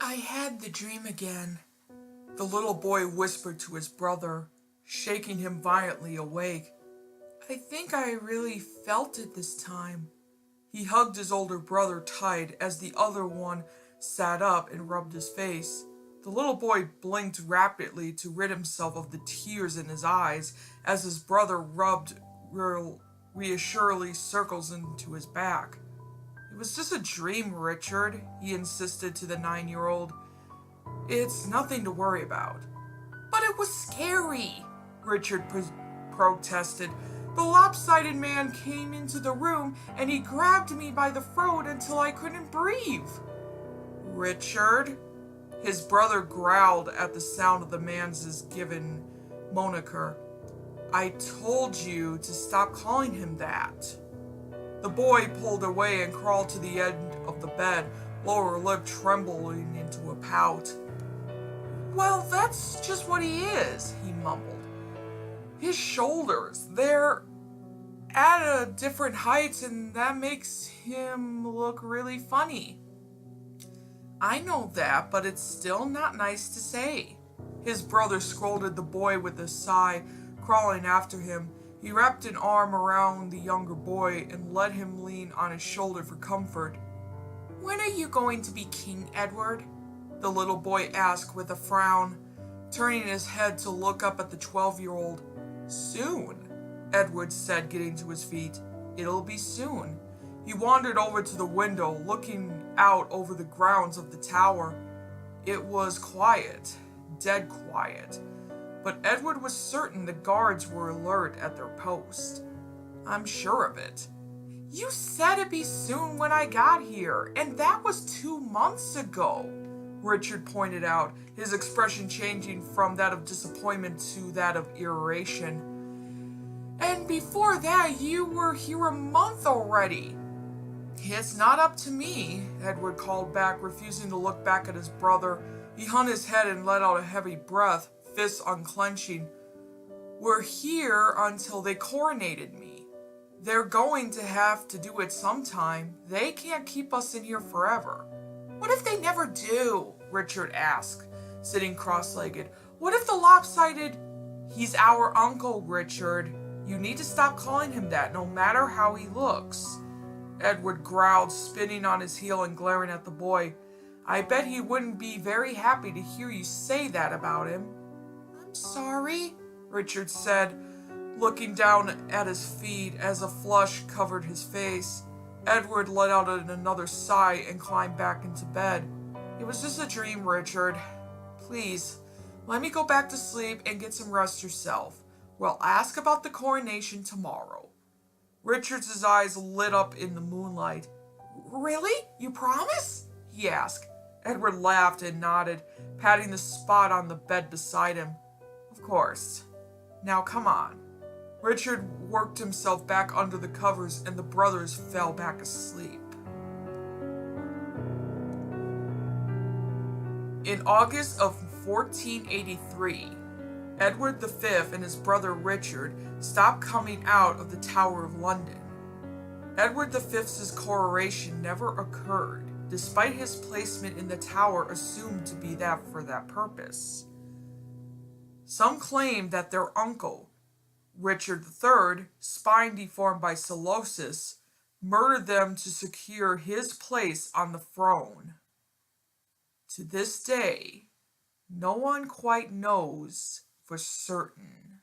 I had the dream again, the little boy whispered to his brother, shaking him violently awake. I think I really felt it this time. He hugged his older brother tight as the other one sat up and rubbed his face. The little boy blinked rapidly to rid himself of the tears in his eyes as his brother rubbed reassuringly circles into his back. It was just a dream, Richard, he insisted to the 9-year-old. It's nothing to worry about. But it was scary, Richard protested. The lopsided man came into the room and he grabbed me by the throat until I couldn't breathe. Richard? His brother growled at the sound of the man's given moniker. I told you to stop calling him that. The boy pulled away and crawled to the end of the bed, lower lip trembling into a pout. Well, that's just what he is, he mumbled. His shoulders, they're at a different height and that makes him look really funny. I know that, but it's still not nice to say. His brother scolded the boy with a sigh, crawling after him. He wrapped an arm around the younger boy and let him lean on his shoulder for comfort. When are you going to be king, Edward? The little boy asked with a frown, turning his head to look up at the 12-year-old. Soon, Edward said, getting to his feet. It'll be soon. He wandered over to the window, looking out over the grounds of the tower. It was quiet, dead quiet, but Edward was certain the guards were alert at their post. I'm sure of it. You said it'd be soon when I got here, and that was 2 months ago, Richard pointed out, his expression changing from that of disappointment to that of irritation. And before that, you were here a month already. It's not up to me, Edward called back, refusing to look back at his brother. He hung his head and let out a heavy breath, fists unclenching. We're here until they coronated me. They're going to have to do it sometime. They can't keep us in here forever. What if they never do? Richard asked, sitting cross-legged. What if the lopsided... He's our uncle, Richard. You need to stop calling him that, no matter how he looks. Edward growled, spinning on his heel and glaring at the boy. I bet he wouldn't be very happy to hear you say that about him. I'm sorry, Richard said, looking down at his feet as a flush covered his face. Edward let out another sigh and climbed back into bed. It was just a dream, Richard. Please, let me go back to sleep and get some rest yourself. We'll ask about the coronation tomorrow. Richard's eyes lit up in the moonlight. Really? You promise? He asked. Edward laughed and nodded, patting the spot on the bed beside him. Of course. Now come on. Richard worked himself back under the covers and the brothers fell back asleep. In August of 1483, Edward V and his brother Richard stopped coming out of the Tower of London. Edward V's coronation never occurred, despite his placement in the tower assumed to be that for that purpose. Some claim that their uncle, Richard III, spine deformed by cirrhosis, murdered them to secure his place on the throne. To this day, no one quite knows for certain.